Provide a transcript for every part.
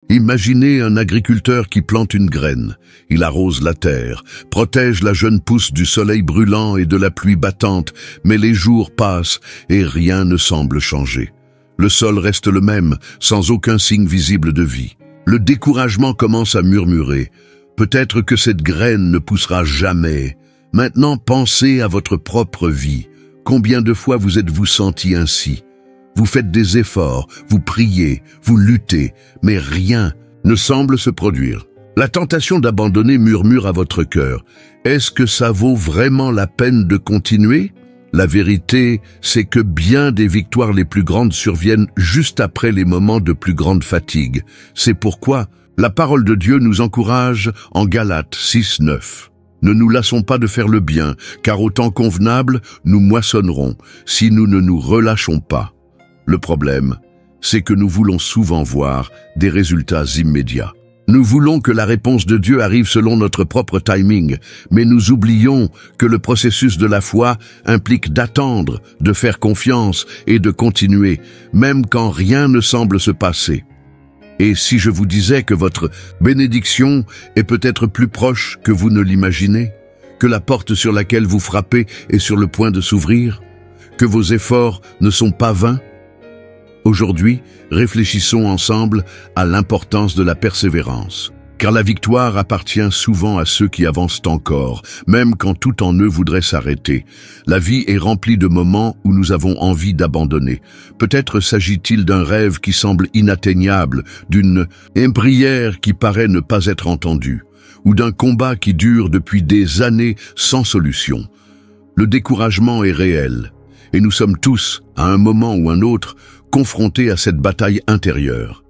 Imaginez un agriculteur qui plante une graine. Il arrose la terre, protège la jeune pousse du soleil brûlant et de la pluie battante, mais les jours passent et rien ne semble changer. Le sol reste le même, sans aucun signe visible de vie. Le découragement commence à murmurer. Peut-être que cette graine ne poussera jamais. Maintenant, pensez à votre propre vie. Combien de fois vous êtes-vous senti ainsi? Vous faites des efforts, vous priez, vous luttez, mais rien ne semble se produire. La tentation d'abandonner murmure à votre cœur. Est-ce que ça vaut vraiment la peine de continuer? La vérité, c'est que bien des victoires les plus grandes surviennent juste après les moments de plus grande fatigue. C'est pourquoi la parole de Dieu nous encourage en Galates 6:9. Ne nous lassons pas de faire le bien, car au temps convenable, nous moissonnerons, si nous ne nous relâchons pas. Le problème, c'est que nous voulons souvent voir des résultats immédiats. Nous voulons que la réponse de Dieu arrive selon notre propre timing, mais nous oublions que le processus de la foi implique d'attendre, de faire confiance et de continuer, même quand rien ne semble se passer. Et si je vous disais que votre bénédiction est peut-être plus proche que vous ne l'imaginez, que la porte sur laquelle vous frappez est sur le point de s'ouvrir, que vos efforts ne sont pas vains? Aujourd'hui, réfléchissons ensemble à l'importance de la persévérance, car la victoire appartient souvent à ceux qui avancent encore, même quand tout en eux voudrait s'arrêter. La vie est remplie de moments où nous avons envie d'abandonner. Peut-être s'agit-il d'un rêve qui semble inatteignable, d'une prière qui paraît ne pas être entendue, ou d'un combat qui dure depuis des années sans solution. Le découragement est réel, et nous sommes tous, à un moment ou un autre, confrontés à cette bataille intérieure.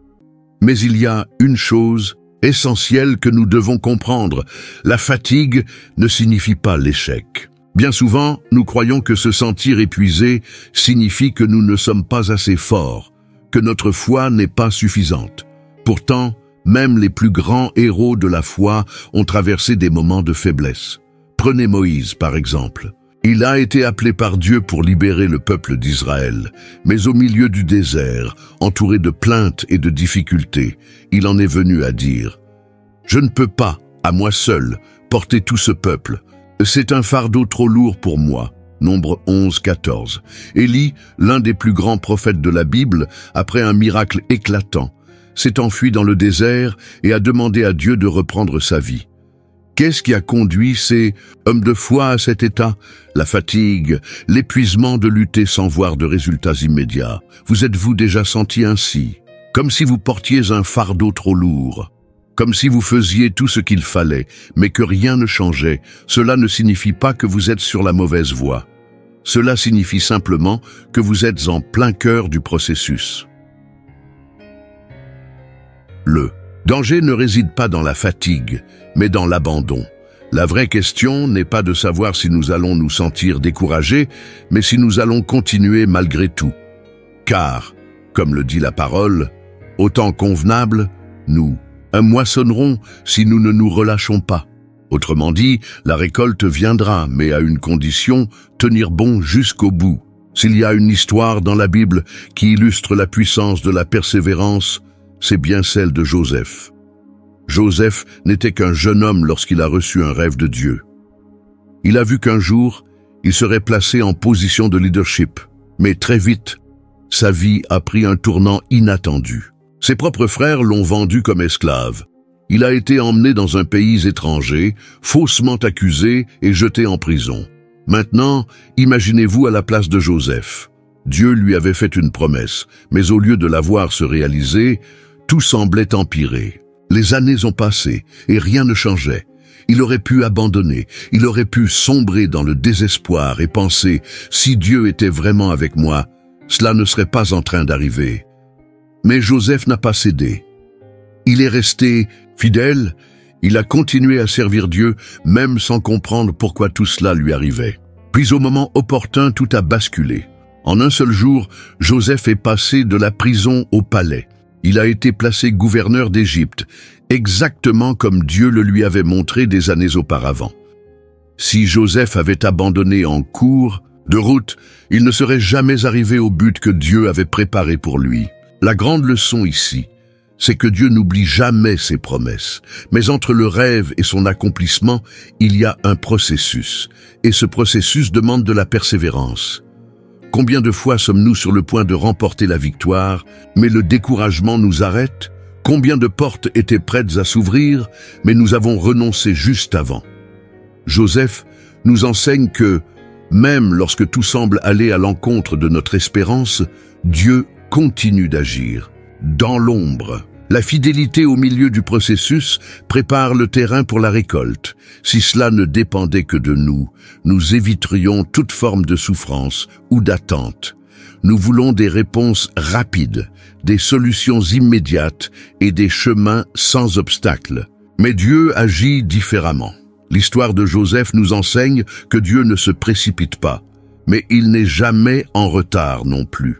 Mais il y a une chose essentielle que nous devons comprendre. La fatigue ne signifie pas l'échec. Bien souvent, nous croyons que se sentir épuisé signifie que nous ne sommes pas assez forts, que notre foi n'est pas suffisante. Pourtant, même les plus grands héros de la foi ont traversé des moments de faiblesse. Prenez Moïse, par exemple. Il a été appelé par Dieu pour libérer le peuple d'Israël, mais au milieu du désert, entouré de plaintes et de difficultés, il en est venu à dire « Je ne peux pas, à moi seul, porter tout ce peuple. C'est un fardeau trop lourd pour moi. » Nombre 11-14. Élie, l'un des plus grands prophètes de la Bible, après un miracle éclatant, s'est enfui dans le désert et a demandé à Dieu de reprendre sa vie. Qu'est-ce qui a conduit ces hommes de foi à cet état? La fatigue, l'épuisement de lutter sans voir de résultats immédiats. Vous êtes-vous déjà senti ainsi? Comme si vous portiez un fardeau trop lourd. Comme si vous faisiez tout ce qu'il fallait, mais que rien ne changeait. Cela ne signifie pas que vous êtes sur la mauvaise voie. Cela signifie simplement que vous êtes en plein cœur du processus. Le danger ne réside pas dans la fatigue, mais dans l'abandon. La vraie question n'est pas de savoir si nous allons nous sentir découragés, mais si nous allons continuer malgré tout. Car, comme le dit la parole, au temps convenable, nous moissonnerons si nous ne nous relâchons pas. Autrement dit, la récolte viendra, mais à une condition, tenir bon jusqu'au bout. S'il y a une histoire dans la Bible qui illustre la puissance de la persévérance, c'est bien celle de Joseph. Joseph n'était qu'un jeune homme lorsqu'il a reçu un rêve de Dieu. Il a vu qu'un jour, il serait placé en position de leadership, mais très vite, sa vie a pris un tournant inattendu. Ses propres frères l'ont vendu comme esclave. Il a été emmené dans un pays étranger, faussement accusé et jeté en prison. Maintenant, imaginez-vous à la place de Joseph. Dieu lui avait fait une promesse, mais au lieu de la voir se réaliser, tout semblait empirer. Les années ont passé et rien ne changeait. Il aurait pu abandonner, il aurait pu sombrer dans le désespoir et penser « Si Dieu était vraiment avec moi, cela ne serait pas en train d'arriver. » Mais Joseph n'a pas cédé. Il est resté fidèle, il a continué à servir Dieu, même sans comprendre pourquoi tout cela lui arrivait. Puis au moment opportun, tout a basculé. En un seul jour, Joseph est passé de la prison au palais. Il a été placé gouverneur d'Égypte, exactement comme Dieu le lui avait montré des années auparavant. Si Joseph avait abandonné en cours de route, il ne serait jamais arrivé au but que Dieu avait préparé pour lui. La grande leçon ici, c'est que Dieu n'oublie jamais ses promesses. Mais entre le rêve et son accomplissement, il y a un processus. Et ce processus demande de la persévérance. Combien de fois sommes-nous sur le point de remporter la victoire, mais le découragement nous arrête? Combien de portes étaient prêtes à s'ouvrir, mais nous avons renoncé juste avant? Joseph nous enseigne que, même lorsque tout semble aller à l'encontre de notre espérance, Dieu continue d'agir. Dans l'ombre, la fidélité au milieu du processus prépare le terrain pour la récolte. Si cela ne dépendait que de nous, nous éviterions toute forme de souffrance ou d'attente. Nous voulons des réponses rapides, des solutions immédiates et des chemins sans obstacles. Mais Dieu agit différemment. L'histoire de Joseph nous enseigne que Dieu ne se précipite pas, mais il n'est jamais en retard non plus.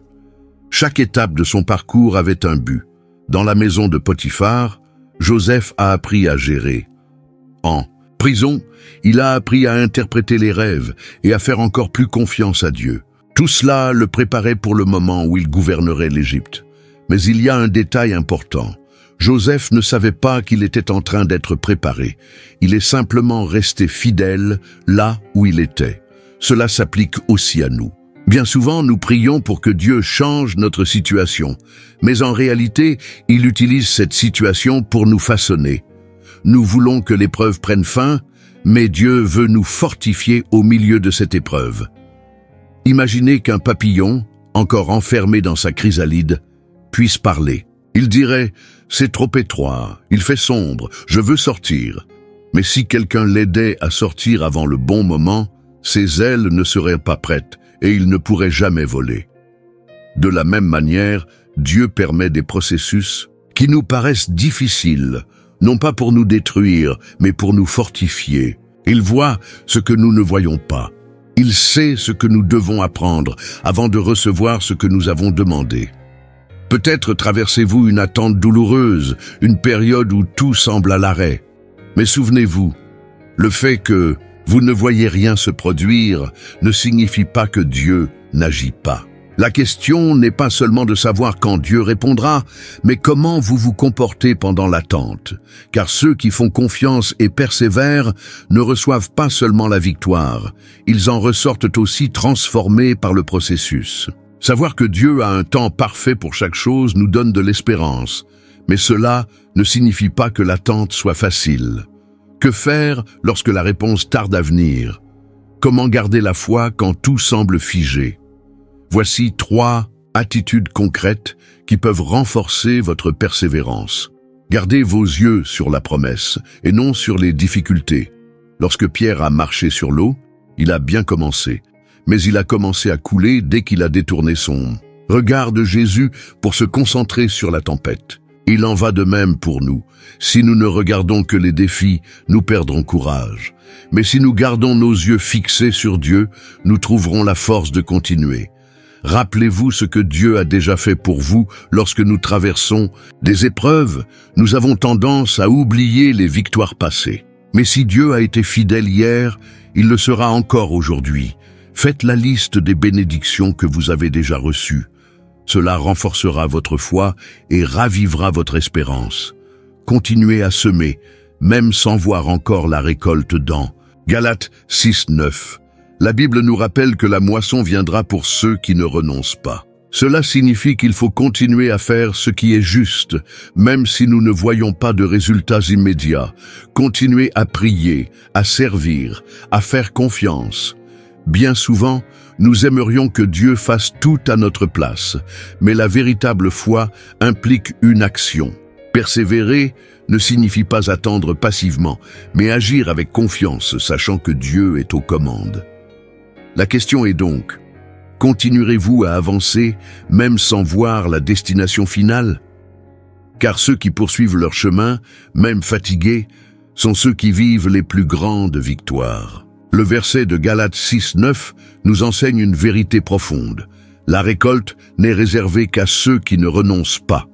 Chaque étape de son parcours avait un but. Dans la maison de Potiphar, Joseph a appris à gérer. En prison, il a appris à interpréter les rêves et à faire encore plus confiance à Dieu. Tout cela le préparait pour le moment où il gouvernerait l'Égypte. Mais il y a un détail important. Joseph ne savait pas qu'il était en train d'être préparé. Il est simplement resté fidèle là où il était. Cela s'applique aussi à nous. Bien souvent, nous prions pour que Dieu change notre situation, mais en réalité, il utilise cette situation pour nous façonner. Nous voulons que l'épreuve prenne fin, mais Dieu veut nous fortifier au milieu de cette épreuve. Imaginez qu'un papillon, encore enfermé dans sa chrysalide, puisse parler. Il dirait « C'est trop étroit, il fait sombre, je veux sortir ». Mais si quelqu'un l'aidait à sortir avant le bon moment, ses ailes ne seraient pas prêtes et il ne pourrait jamais voler. De la même manière, Dieu permet des processus qui nous paraissent difficiles, non pas pour nous détruire, mais pour nous fortifier. Il voit ce que nous ne voyons pas. Il sait ce que nous devons apprendre avant de recevoir ce que nous avons demandé. Peut-être traversez-vous une attente douloureuse, une période où tout semble à l'arrêt. Mais souvenez-vous, le fait que vous ne voyez rien se produire ne signifie pas que Dieu n'agit pas. La question n'est pas seulement de savoir quand Dieu répondra, mais comment vous vous comportez pendant l'attente. Car ceux qui font confiance et persévèrent ne reçoivent pas seulement la victoire, ils en ressortent aussi transformés par le processus. Savoir que Dieu a un temps parfait pour chaque chose nous donne de l'espérance, mais cela ne signifie pas que l'attente soit facile. Que faire lorsque la réponse tarde à venir? Comment garder la foi quand tout semble figé? Voici 3 attitudes concrètes qui peuvent renforcer votre persévérance. Gardez vos yeux sur la promesse et non sur les difficultés. Lorsque Pierre a marché sur l'eau, il a bien commencé, mais il a commencé à couler dès qu'il a détourné son regard de Jésus pour se concentrer sur la tempête. Il en va de même pour nous. Si nous ne regardons que les défis, nous perdrons courage. Mais si nous gardons nos yeux fixés sur Dieu, nous trouverons la force de continuer. Rappelez-vous ce que Dieu a déjà fait pour vous lorsque nous traversons des épreuves. Nous avons tendance à oublier les victoires passées. Mais si Dieu a été fidèle hier, il le sera encore aujourd'hui. Faites la liste des bénédictions que vous avez déjà reçues. Cela renforcera votre foi et ravivera votre espérance. Continuez à semer, même sans voir encore la récolte dans Galates 6:9. La Bible nous rappelle que la moisson viendra pour ceux qui ne renoncent pas. Cela signifie qu'il faut continuer à faire ce qui est juste, même si nous ne voyons pas de résultats immédiats. Continuez à prier, à servir, à faire confiance. Bien souvent, nous aimerions que Dieu fasse tout à notre place, mais la véritable foi implique une action. Persévérer ne signifie pas attendre passivement, mais agir avec confiance, sachant que Dieu est aux commandes. La question est donc, continuerez-vous à avancer, même sans voir la destination finale? Car ceux qui poursuivent leur chemin, même fatigués, sont ceux qui vivent les plus grandes victoires. Le verset de Galates 6:9 nous enseigne une vérité profonde. La récolte n'est réservée qu'à ceux qui ne renoncent pas.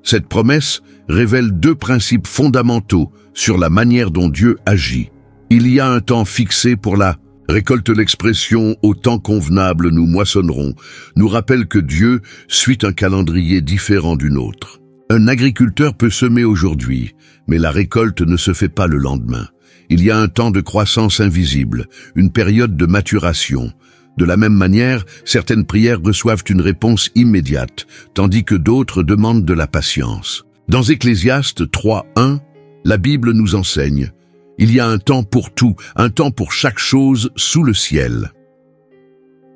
Cette promesse révèle 2 principes fondamentaux sur la manière dont Dieu agit. Il y a un temps fixé pour la récolte. L'expression « au temps convenable nous moissonnerons » nous rappelle que Dieu suit un calendrier différent du nôtre. Un agriculteur peut semer aujourd'hui, mais la récolte ne se fait pas le lendemain. Il y a un temps de croissance invisible, une période de maturation. De la même manière, certaines prières reçoivent une réponse immédiate, tandis que d'autres demandent de la patience. Dans Ecclésiaste 3:1, la Bible nous enseigne « Il y a un temps pour tout, un temps pour chaque chose sous le ciel ».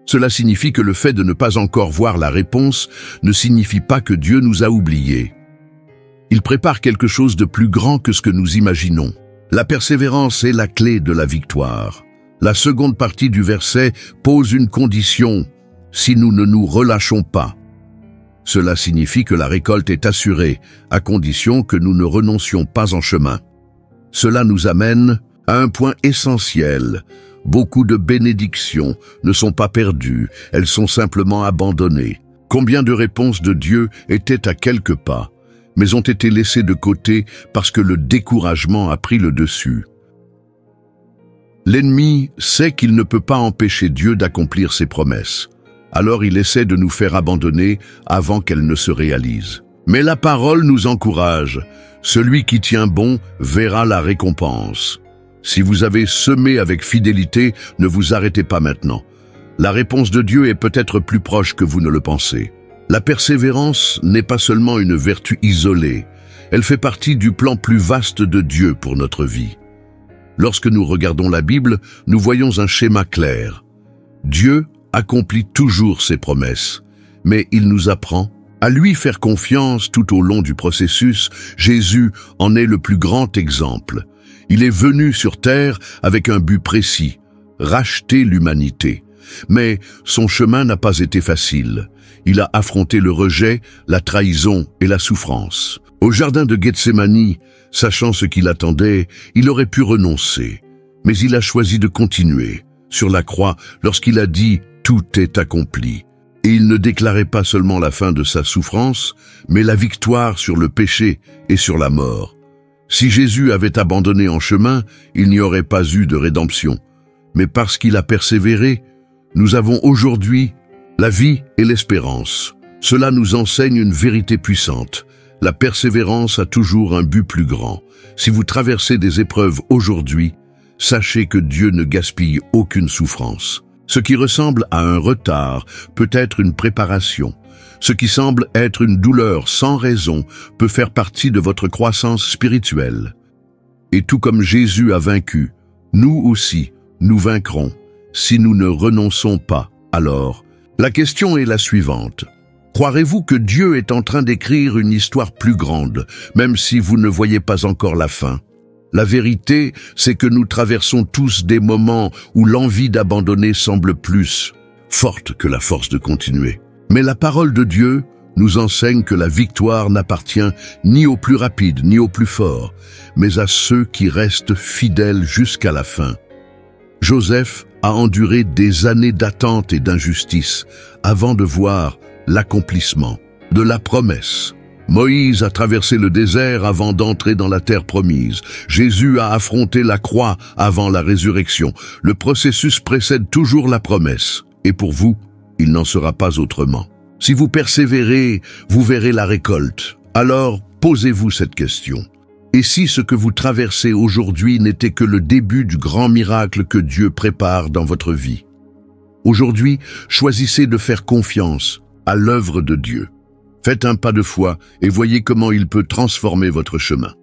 Cela signifie que le fait de ne pas encore voir la réponse ne signifie pas que Dieu nous a oubliés. Il prépare quelque chose de plus grand que ce que nous imaginons. La persévérance est la clé de la victoire. La seconde partie du verset pose une condition, si nous ne nous relâchons pas. Cela signifie que la récolte est assurée, à condition que nous ne renoncions pas en chemin. Cela nous amène à un point essentiel. Beaucoup de bénédictions ne sont pas perdues, elles sont simplement abandonnées. Combien de réponses de Dieu étaient à quelques pas, mais ont été laissées de côté parce que le découragement a pris le dessus. L'ennemi sait qu'il ne peut pas empêcher Dieu d'accomplir ses promesses. Alors il essaie de nous faire abandonner avant qu'elles ne se réalisent. Mais la parole nous encourage. Celui qui tient bon verra la récompense. Si vous avez semé avec fidélité, ne vous arrêtez pas maintenant. La réponse de Dieu est peut-être plus proche que vous ne le pensez. La persévérance n'est pas seulement une vertu isolée. Elle fait partie du plan plus vaste de Dieu pour notre vie. Lorsque nous regardons la Bible, nous voyons un schéma clair. Dieu accomplit toujours ses promesses, mais il nous apprend à lui faire confiance tout au long du processus. Jésus en est le plus grand exemple. Il est venu sur terre avec un but précis, racheter l'humanité. Mais son chemin n'a pas été facile. Il a affronté le rejet, la trahison et la souffrance. Au jardin de Gethsémani, sachant ce qu'il attendait, il aurait pu renoncer. Mais il a choisi de continuer. Sur la croix, lorsqu'il a dit « Tout est accompli ». Et il ne déclarait pas seulement la fin de sa souffrance, mais la victoire sur le péché et sur la mort. Si Jésus avait abandonné en chemin, il n'y aurait pas eu de rédemption. Mais parce qu'il a persévéré, nous avons aujourd'hui la vie et l'espérance. Cela nous enseigne une vérité puissante. La persévérance a toujours un but plus grand. Si vous traversez des épreuves aujourd'hui, sachez que Dieu ne gaspille aucune souffrance. Ce qui ressemble à un retard peut être une préparation. Ce qui semble être une douleur sans raison peut faire partie de votre croissance spirituelle. Et tout comme Jésus a vaincu, nous aussi, nous vaincrons. Si nous ne renonçons pas, alors, la question est la suivante. Croirez-vous que Dieu est en train d'écrire une histoire plus grande, même si vous ne voyez pas encore la fin? La vérité, c'est que nous traversons tous des moments où l'envie d'abandonner semble plus forte que la force de continuer. Mais la parole de Dieu nous enseigne que la victoire n'appartient ni au plus rapide ni au plus fort, mais à ceux qui restent fidèles jusqu'à la fin. Joseph a enduré des années d'attente et d'injustice avant de voir l'accomplissement de la promesse. Moïse a traversé le désert avant d'entrer dans la terre promise. Jésus a affronté la croix avant la résurrection. Le processus précède toujours la promesse. Et pour vous, il n'en sera pas autrement. Si vous persévérez, vous verrez la récolte. Alors, posez-vous cette question. Et si ce que vous traversez aujourd'hui n'était que le début du grand miracle que Dieu prépare dans votre vie? Aujourd'hui, choisissez de faire confiance à l'œuvre de Dieu. Faites un pas de foi et voyez comment il peut transformer votre chemin.